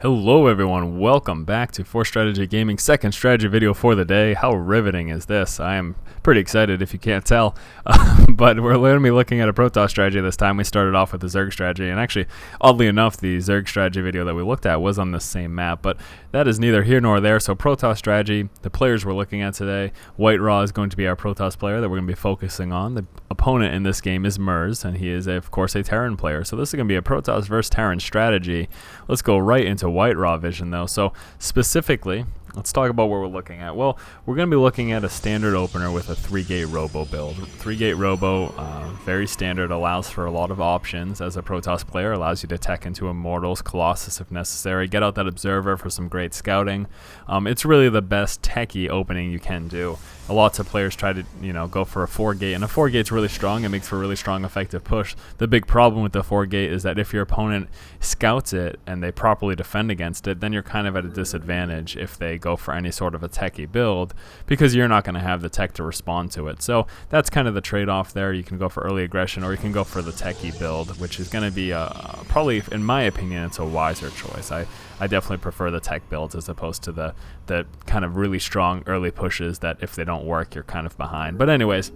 Hello everyone, welcome back to 4Strategy Gaming's second strategy video for the day. How riveting is this? I am pretty excited if you can't tell, but we're going to be looking at a Protoss strategy this time. We started off with the Zerg strategy, and actually, oddly enough, the Zerg strategy video that we looked at was on the same map, but that is neither here nor there. So Protoss strategy, the players we're looking at today, White Raw is going to be our Protoss player that we're going to be focusing on. The opponent in this game is Mers, and he is, of course, a Terran player. So this is going to be a Protoss versus Terran strategy. Let's go right into White Raw vision, though. So specifically, let's talk about what we're looking at. Well, we're going to be looking at a standard opener with a 3-gate Robo build. 3-gate Robo, very standard, allows for a lot of options as a Protoss player, allows you to tech into Immortals, Colossus if necessary, get out that Observer for some great scouting. It's really the best techie opening you can do. Lots of players try to, go for a 4-gate, and a 4-gate's really strong. It makes for a really strong, effective push. The big problem with the 4-gate is that if your opponent scouts it and they properly defend against it, then you're kind of at a disadvantage if they go for any sort of a techie build, because you're not going to have the tech to respond to it. So that's kind of the trade-off there. You can go for early aggression, or you can go for the techie build, which is going to be probably, in my opinion, it's a wiser choice. I definitely prefer the tech builds as opposed to the kind of really strong early pushes that if they don't work, you're kind of behind. But anyways,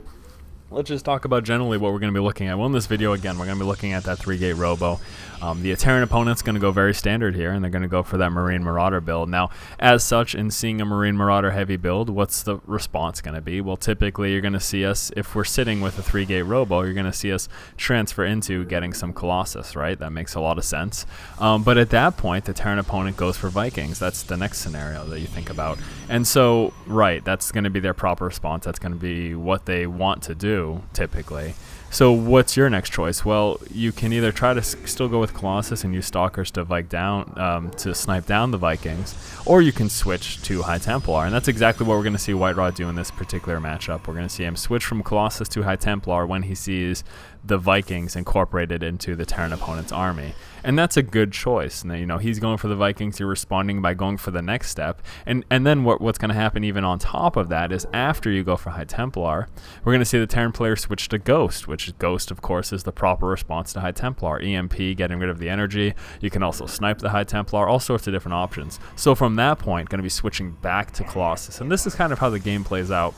let's just talk about generally what we're going to be looking at. Well, in this video, again, we're going to be looking at that 3-gate Robo. The Terran opponent's going to go very standard here, and they're going to go for that Marine Marauder build. Now, as such, in seeing a Marine Marauder heavy build, what's the response going to be? Well, typically, you're going to see us, if we're sitting with a 3-gate Robo, you're going to see us transfer into getting some Colossus, right? That makes a lot of sense. But at that point, the Terran opponent goes for Vikings. That's the next scenario that you think about. And so, right, that's going to be their proper response. That's going to be what they want to do, typically. So what's your next choice? Well, you can either try to still go with Colossus and use Stalkers to to snipe down the Vikings, or you can switch to High Templar, and that's exactly what we're going to see White Raw do in this particular matchup. We're going to see him switch from Colossus to High Templar when he sees the Vikings incorporated into the Terran opponent's army, and that's a good choice. And, he's going for the Vikings, you're responding by going for the next step, and then what's going to happen even on top of that is after you go for High Templar, we're going to see the Terran player switch to Ghost, which Ghost, of course, is the proper response to High Templar. EMP, getting rid of the energy. You can also snipe the High Templar, all sorts of different options. So from that point, going to be switching back to Colossus, and this is kind of how the game plays out.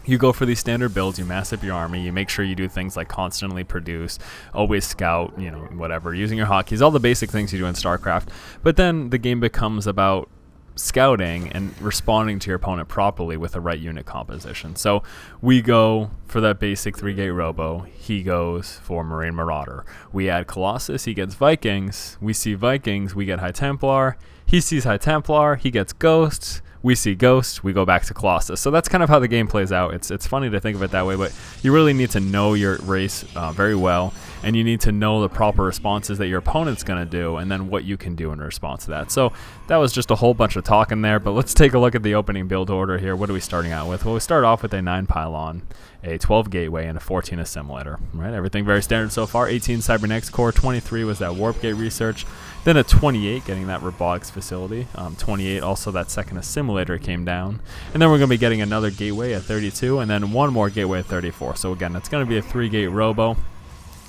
You go for these standard builds, you mass up your army, you make sure you do things like constantly produce, always scout, whatever, using your hotkeys, all the basic things you do in StarCraft. But then the game becomes about scouting and responding to your opponent properly with the right unit composition. So we go for that basic 3-gate Robo, he goes for Marine Marauder. We add Colossus, he gets Vikings, we see Vikings, we get High Templar, he sees High Templar, he gets Ghosts, we see Ghost, we go back to Colossus. So that's kind of how the game plays out. It's funny to think of it that way, but you really need to know your race very well, and you need to know the proper responses that your opponent's going to do, and then what you can do in response to that. So that was just a whole bunch of talking there, but let's take a look at the opening build order here. What are we starting out with? Well, we start off with a 9 pylon, a 12 gateway, and a 14 assimilator. Right, everything very standard so far. 18 Cybernetics core, 23 was that warp gate research, then a 28 getting that robotics facility, 28 also that second assimilator came down, and then we're going to be getting another gateway at 32, and then one more gateway at 34. So again, it's going to be a 3-gate Robo.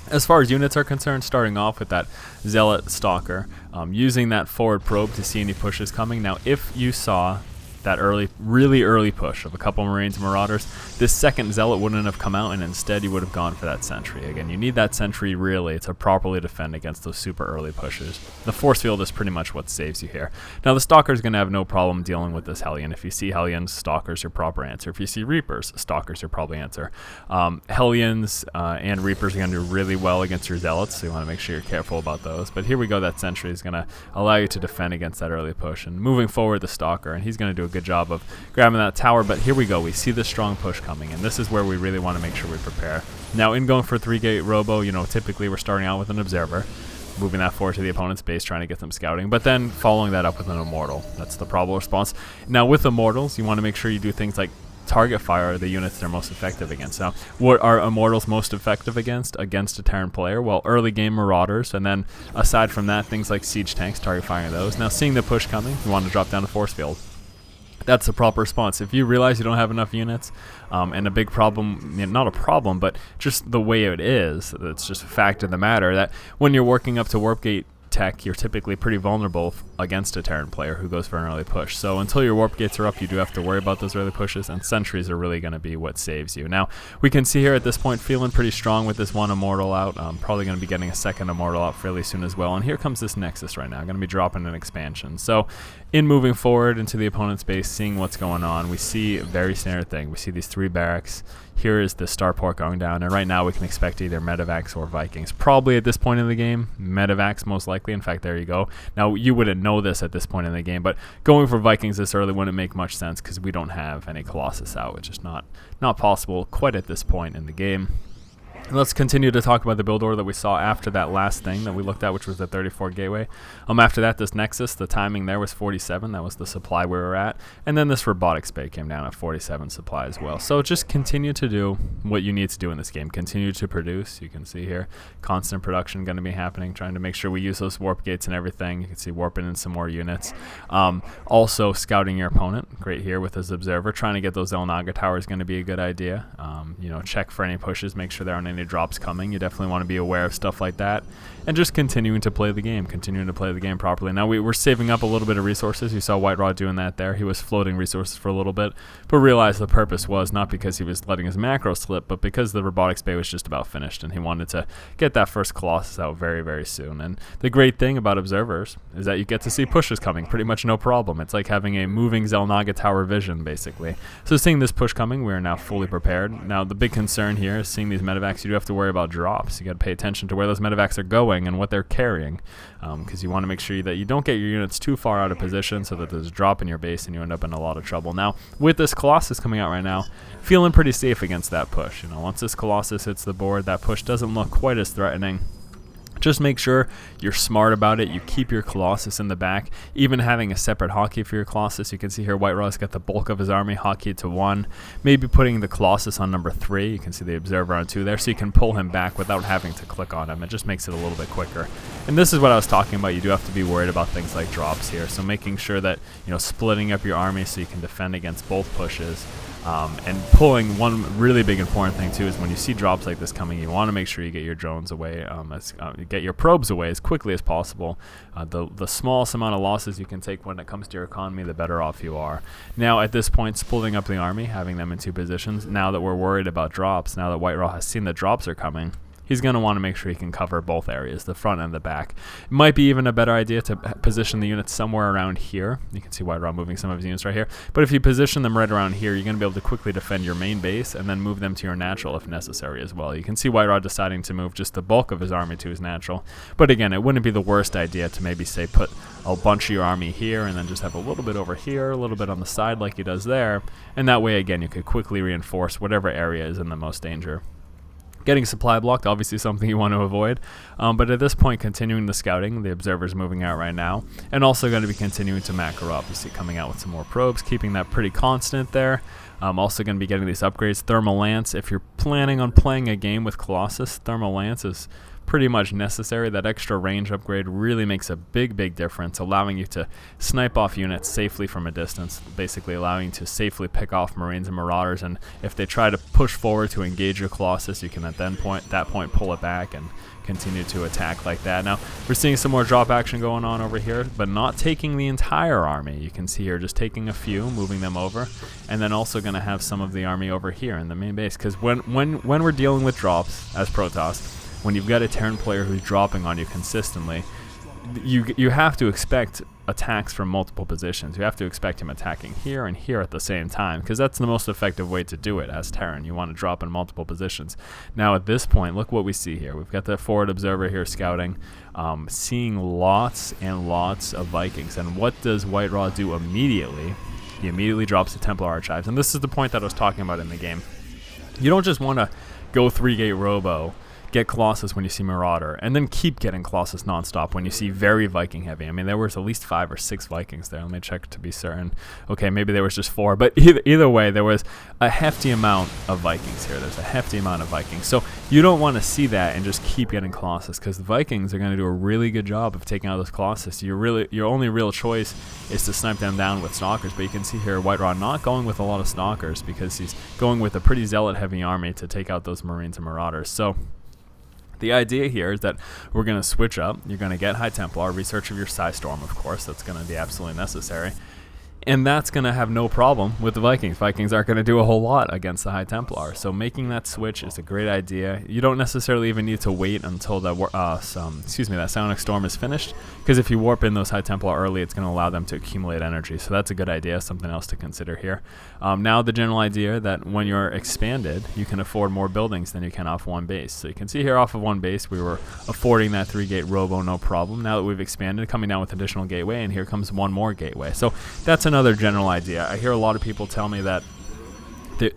As far as units are concerned, starting off with that Zealot Stalker, using that forward probe to see any pushes coming. Now, if you saw that really early push of a couple Marines and Marauders, this second Zealot wouldn't have come out, and instead you would have gone for that Sentry. Again, you need that Sentry really to properly defend against those super early pushes. The force field is pretty much what saves you here. Now, the Stalker is going to have no problem dealing with this Hellion. If you see Hellions, Stalker's your proper answer. If you see Reapers, Stalker's your probably answer. Hellions and Reapers are going to do really well against your Zealots, so you want to make sure you're careful about those. But here we go, that Sentry is going to allow you to defend against that early push. And moving forward, the Stalker, and he's going to do a good job of grabbing that tower, but here we go, we see the strong push coming, and this is where we really want to make sure we prepare. Now, in going for 3-gate Robo, typically we're starting out with an Observer, moving that forward to the opponent's base, trying to get them scouting, but then following that up with an Immortal. That's the proper response. Now, with Immortals, you want to make sure you do things like target fire the units they're most effective against. Now, what are Immortals most effective against a Terran player? Well, early game Marauders, and then aside from that, things like Siege Tanks, target firing those. Now, seeing the push coming, you want to drop down a force field. That's the proper response. If you realize you don't have enough units, and a big problem, not a problem, but just the way it is, it's just a fact of the matter that when you're working up to Warp Gate tech, you're typically pretty vulnerable against a Terran player who goes for an early push. So until your warp gates are up, you do have to worry about those early pushes, and sentries are really going to be what saves you. Now, we can see here at this point, feeling pretty strong with this one Immortal out. Probably going to be getting a second Immortal out fairly soon as well. And here comes this Nexus right now. Going to be dropping an expansion. So in moving forward into the opponent's base, seeing what's going on, we see a very standard thing. We see these 3 barracks. Here is the starport going down, and right now we can expect either Medivacs or Vikings. Probably at this point in the game, Medivacs most likely. In fact, there you go. Now, you wouldn't know this at this point in the game, but going for Vikings this early wouldn't make much sense because we don't have any Colossus out, which is not possible quite at this point in the game. Let's continue to talk about the build order that we saw after that last thing that we looked at, which was the 34 gateway. After that, this Nexus, the timing there was 47. That was the supply we were at. And then this Robotics Bay came down at 47 supply as well. So just continue to do what you need to do in this game. Continue to produce. You can see here, constant production going to be happening, trying to make sure we use those warp gates and everything. You can see warping in some more units. Also, scouting your opponent. Great here with his observer. Trying to get those El Naga towers going to be a good idea. Check for any pushes. Make sure there aren't any drops coming. You definitely want to be aware of stuff like that, and just continuing to play the game properly. Now we're saving up a little bit of resources. You saw White Raw doing that there. He was floating resources for a little bit, but realized the purpose was not because he was letting his macro slip, but because the Robotics Bay was just about finished and he wanted to get that first Colossus out very, very soon. And the great thing about observers is that you get to see pushes coming pretty much no problem. It's like having a moving Xel'Naga tower vision, basically. So seeing this push coming, we are now fully prepared. Now the big concern here is seeing these Medivacs. You do have to worry about drops. You got to pay attention to where those Medivacs are going and what they're carrying, because you want to make sure that you don't get your units too far out of position so that there's a drop in your base and you end up in a lot of trouble. Now, with this Colossus coming out right now, feeling pretty safe against that push. Once this Colossus hits the board, that push doesn't look quite as threatening. Just make sure you're smart about it. You keep your Colossus in the back. Even having a separate hotkey for your Colossus. You can see here White Raw's got the bulk of his army hotkeyed to 1. Maybe putting the Colossus on number 3. You can see the Observer on 2 there. So you can pull him back without having to click on him. It just makes it a little bit quicker. And this is what I was talking about. You do have to be worried about things like drops here. So making sure that, splitting up your army so you can defend against both pushes. And pulling, one really big important thing too is when you see drops like this coming, you want to make sure you get your drones away, get your probes away as quickly as possible. The smallest amount of losses you can take when it comes to your economy, the better off you are. Now at this point, splitting up the army, having them in 2 positions, now that we're worried about drops, now that White Raw has seen the drops are coming, he's going to want to make sure he can cover both areas, the front and the back. It might be even a better idea to position the units somewhere around here. You can see White Raw moving some of his units right here. But if you position them right around here, you're going to be able to quickly defend your main base and then move them to your natural if necessary as well. You can see White Raw deciding to move just the bulk of his army to his natural. But again, it wouldn't be the worst idea to maybe, say, put a bunch of your army here and then just have a little bit over here, a little bit on the side like he does there. And that way, again, you could quickly reinforce whatever area is in the most danger. Getting supply blocked, obviously something you want to avoid, but at this point, continuing the scouting, the Observer's moving out right now, and also going to be continuing to macro up. You see coming out with some more probes, keeping that pretty constant there. Also going to be getting these upgrades. Thermal Lance, if you're planning on playing a game with Colossus, Thermal Lance is pretty much necessary. That extra range upgrade really makes a big difference, allowing you to snipe off units safely from a distance, basically allowing you to safely pick off Marines and Marauders, and if they try to push forward to engage your Colossus, you can at that point pull it back and continue to attack like that. Now we're seeing some more drop action going on over here, but not taking the entire army. You can see here just taking a few, moving them over, and then also going to have some of the army over here in the main base, because when we're dealing with drops as Protoss, when you've got a Terran player who's dropping on you consistently, you have to expect attacks from multiple positions. You have to expect him attacking here and here at the same time, because that's the most effective way to do it as Terran. You want to drop in multiple positions. Now at this point, look what we see here. We've got the forward observer here scouting, seeing lots and lots of Vikings. And what does White Raw do immediately? He immediately drops the Templar Archives. And this is the point that I was talking about in the game. You don't just want to go 3-gate Robo, get Colossus when you see Marauder, and then keep getting Colossus nonstop when you see very Viking heavy. I mean, there was at least 5 or 6 Vikings there. Let me check to be certain. Okay, maybe there was just 4, but either way, there was a hefty amount of Vikings here. There's a hefty amount of Vikings. So you don't want to see that and just keep getting Colossus, because the Vikings are going to do a really good job of taking out those Colossus. Your only real choice is to snipe them down with Stalkers, but you can see here White Raw not going with a lot of Stalkers because he's going with a pretty Zealot heavy army to take out those Marines and Marauders. So The idea here is that we're going to switch up. You're going to get High Templar, research of your Psi Storm, of course. That's going to be absolutely necessary. And that's going to have no problem with the Vikings. Vikings aren't going to do a whole lot against the High Templar. So making that switch is a great idea. You don't necessarily even need to wait until that Psionic Storm is finished, because if you warp in those High Templar early, it's going to allow them to accumulate energy. So that's a good idea, something else to consider here. Now the general idea that when you're expanded, you can afford more buildings than you can off one base. So you can see here off of one base, we were affording that 3-gate Robo, no problem. Now that we've expanded, coming down with additional gateway, and here comes one more gateway. So that's another general idea. I hear a lot of people tell me that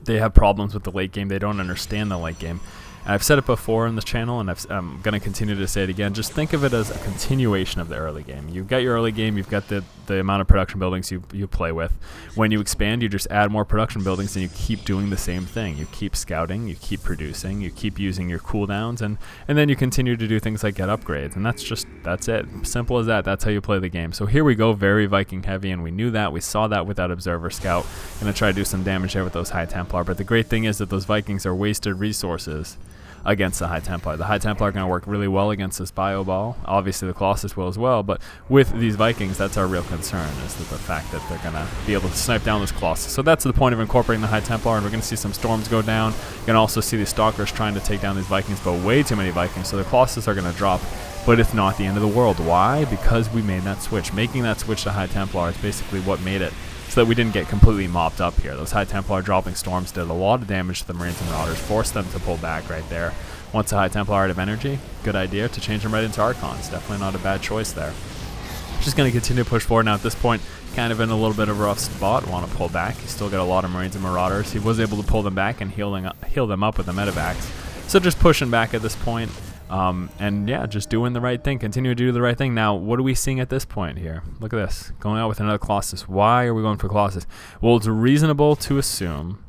they have problems with the late game. They don't understand the late game. And I've said it before in this channel, and I'm going to continue to say it again. Just think of it as a continuation of the early game. You've got your early game, you've got the amount of production buildings you play with. When you expand, you just add more production buildings, and you keep doing the same thing. You keep scouting, you keep producing, you keep using your cooldowns, and then you continue to do things like get upgrades. And that's it. Simple as that. That's how you play the game. So here we go, very Viking heavy, and we knew that. We saw that with that Observer Scout. Going to try to do some damage there with those High Templar. But the great thing is that those Vikings are wasted resources against the High Templar. The High Templar are going to work really well against this Bio Ball. Obviously the Colossus will as well, but with these Vikings, that's our real concern, is that the fact that they're going to be able to snipe down this Colossus. So that's the point of incorporating the High Templar, and we're going to see some storms go down. You're going to also see these Stalkers trying to take down these Vikings, but way too many Vikings, so the Colossus are going to drop, but it's not the end of the world. Why? Because we made that switch. Making that switch to High Templar is basically what made it so that we didn't get completely mopped up here. Those High Templar dropping storms did a lot of damage to the Marines and Marauders, forced them to pull back right there. Once the High Templar are out of energy, good idea to change them right into Archons. Definitely not a bad choice there. Just going to continue to push forward now. At this point, kind of in a little bit of a rough spot. Want to pull back. He's still got a lot of Marines and Marauders. He was able to pull them back and heal them up with the Medivacs. So just pushing back at this point. And yeah, just doing the right thing. Continue to do the right thing. Now, what are we seeing at this point here? Look at this. Going out with another Colossus. Why are we going for Colossus? Well, it's reasonable to assume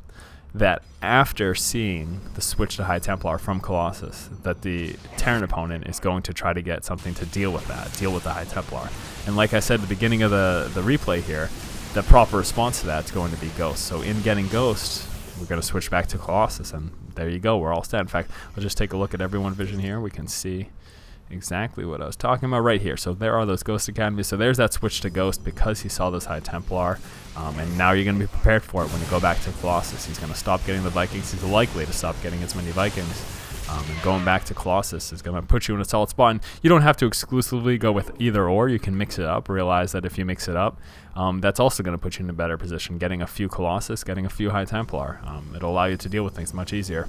that after seeing the switch to High Templar from Colossus, that the Terran opponent is going to try to get something to deal with that, deal with the High Templar. And like I said at the beginning of the replay here, the proper response to that is going to be Ghost. So in getting Ghost, we're going to switch back to Colossus, and there you go, we're all set. In fact, I'll just take a look at everyone vision here. We can see exactly what I was talking about right here. So there are those Ghost Academies. So there's that switch to Ghost because he saw this High Templar. And now you're going to be prepared for it when you go back to Colossus. He's going to stop getting the Vikings. He's likely to stop getting as many Vikings. And going back to Colossus is going to put you in a solid spot. And you don't have to exclusively go with either or. You can mix it up. Realize that if you mix it up, that's also going to put you in a better position. Getting a few Colossus, getting a few High Templar. It'll allow you to deal with things much easier.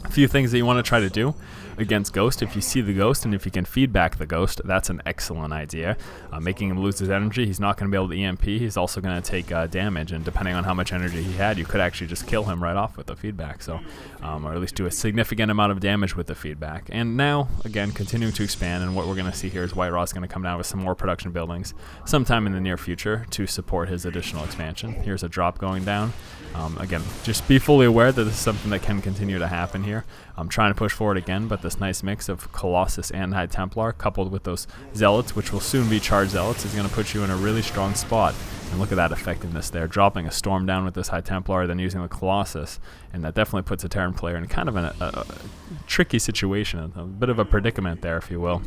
A few things that you want to try to do against Ghost. If you see the Ghost and if you can feedback the Ghost, that's an excellent idea. Making him lose his energy, he's not going to be able to EMP. He's also going to take damage, and depending on how much energy he had, you could actually just kill him right off with the feedback. So, or at least do a significant amount of damage with the feedback. And now, again, continuing to expand, and what we're going to see here is White Raw's going to come down with some more production buildings sometime in the near future to support his additional expansion. Here's a drop going down. Again, just be fully aware that this is something that can continue to happen here. I'm trying to push forward again, but this nice mix of Colossus and High Templar coupled with those Zealots, which will soon be Charged Zealots, is going to put you in a really strong spot. And look at that effectiveness there, dropping a storm down with this High Templar, then using the Colossus, and that definitely puts a Terran player in kind of a tricky situation, a bit of a predicament there, if you will.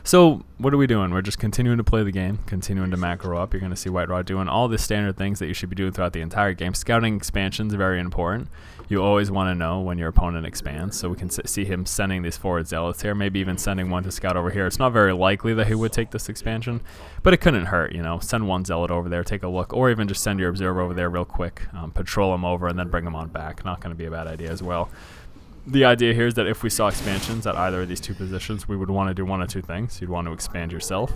So what are we doing? We're just continuing to play the game, continuing to macro up. You're going to see White Raw doing all the standard things that you should be doing throughout the entire game. Scouting expansions are very important. You always want to know when your opponent expands, so we can see him sending these forward Zealots here, maybe even sending one to scout over here. It's not very likely that he would take this expansion, but it couldn't hurt, you know. Send one Zealot over there, take a look, or even just send your Observer over there real quick, patrol him over, and then bring him on back. Not going to be a bad idea as well. The idea here is that if we saw expansions at either of these two positions, we would want to do one of two things. You'd want to expand yourself,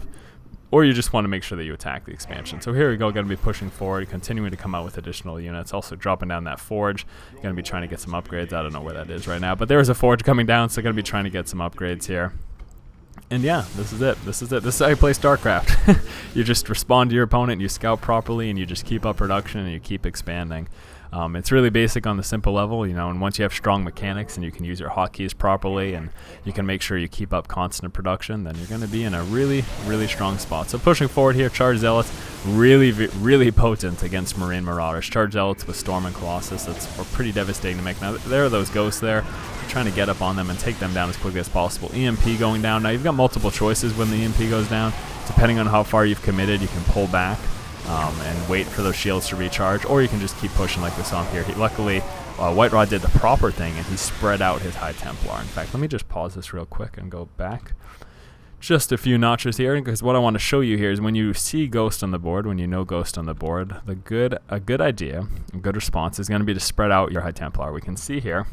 or you just want to make sure that you attack the expansion. So here we go, going to be pushing forward, continuing to come out with additional units, also dropping down that forge. Going to be trying to get some upgrades. I don't know where that is right now, but there is a forge coming down, so going to be trying to get some upgrades here. And yeah, this is it. This is how you play StarCraft. You just respond to your opponent, you scout properly, and you just keep up production, and you keep expanding. It's really basic on the simple level, you know, and once you have strong mechanics and you can use your hotkeys properly and you can make sure you keep up constant production, then you're going to be in a really, really strong spot. So pushing forward here, Charge Zealots, really potent against Marine Marauders. Charge Zealots with Storm and Colossus, that's pretty devastating to make. Now, there are those ghosts there. You're trying to get up on them and take them down as quickly as possible. EMP going down. Now, you've got multiple choices when the EMP goes down. Depending on how far you've committed, you can pull back and wait for those shields to recharge, or you can just keep pushing like we saw here. Luckily, White Rod did the proper thing, and he spread out his High Templar. In fact, let me just pause this real quick and go back just a few notches here, because what I want to show you here is when you see Ghost on the board, when you know Ghost on the board, a good idea, a good response is going to be to spread out your High Templar. We can see here,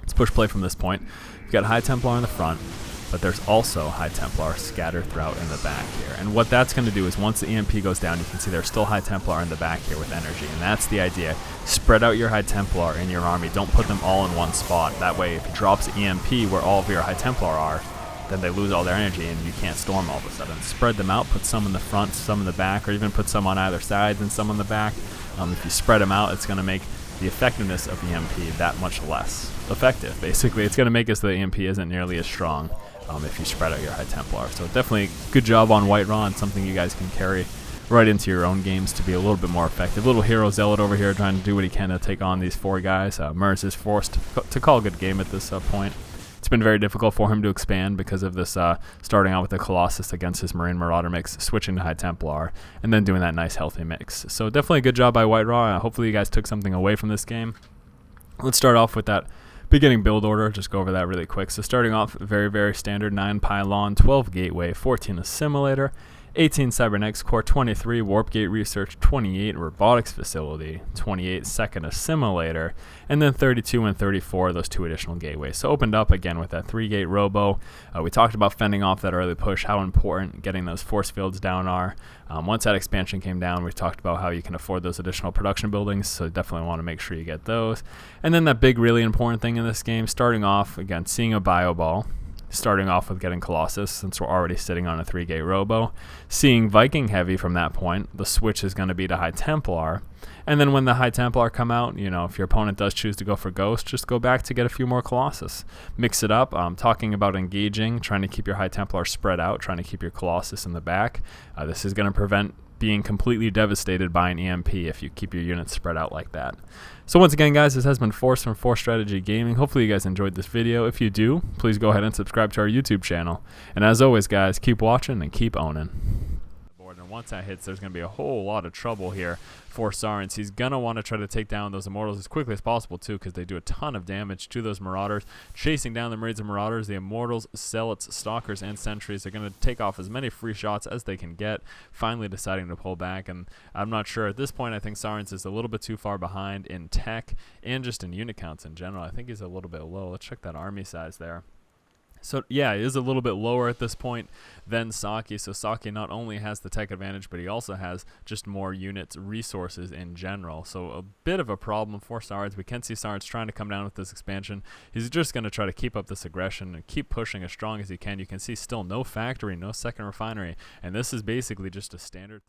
let's push play from this point. You've got High Templar in the front, but there's also High Templar scattered throughout in the back here. And what that's going to do is once the EMP goes down, you can see there's still High Templar in the back here with energy. And that's the idea. Spread out your High Templar in your army. Don't put them all in one spot. That way, if it drops EMP where all of your High Templar are, then they lose all their energy and you can't storm all of a sudden. Spread them out, put some in the front, some in the back, or even put some on either side and some on the back. If you spread them out, it's going to make the effectiveness of EMP that much less effective. Basically, it's going to make it so the EMP isn't nearly as strong if you spread out your High Templar. So definitely good job on White Raw, and something you guys can carry right into your own games to be a little bit more effective. Little Hero Zealot over here trying to do what he can to take on these 4 guys. Mers is forced to call a good game at this point. It's been very difficult for him to expand because of this starting out with the Colossus against his Marine Marauder mix, switching to High Templar, and then doing that nice healthy mix. So definitely a good job by White Raw. Hopefully you guys took something away from this game. Let's start off with that beginning build order, just go over that really quick. So starting off, very standard, 9 Pylon, 12 Gateway, 14 Assimilator, 18 Cybernetics Core, 23 Warp Gate Research, 28 Robotics Facility, 28 Second Assimilator, and then 32 and 34, those 2 additional gateways. So opened up again with that 3-gate Robo. We talked about fending off that early push, how important getting those force fields down are. Once that expansion came down, we talked about how you can afford those additional production buildings, so definitely want to make sure you get those. And then that big, really important thing in this game, starting off, again, seeing a Bio Ball. Starting off with getting Colossus, since we're already sitting on a 3-gate Robo. Seeing Viking Heavy from that point, the switch is going to be to High Templar. And then when the High Templar come out, you know, if your opponent does choose to go for Ghost, just go back to get a few more Colossus. Mix it up. Talking about engaging, trying to keep your High Templar spread out, trying to keep your Colossus in the back. This is going to prevent being completely devastated by an EMP if you keep your units spread out like that. So once again, guys, this has been Force from Force Strategy Gaming. Hopefully you guys enjoyed this video. If you do, please go ahead and subscribe to our YouTube channel. And as always, guys, keep watching and keep owning. And once that hits, there's going to be a whole lot of trouble here for Sarence. He's going to want to try to take down those Immortals as quickly as possible, too, because they do a ton of damage to those Marauders. Chasing down the Marines and Marauders, the Immortals, Zealots, Stalkers, and Sentries are going to take off as many free shots as they can get, finally deciding to pull back. And I'm not sure. At this point, I think Sarence is a little bit too far behind in tech and just in unit counts in general. I think he's a little bit low. Let's check that army size there. So, yeah, he is a little bit lower at this point than Saki. So, Saki not only has the tech advantage, but he also has just more units, resources in general. So, a bit of a problem for Sarence. We can see Sarence trying to come down with this expansion. He's just going to try to keep up this aggression and keep pushing as strong as he can. You can see still no factory, no second refinery. And this is basically just a standard...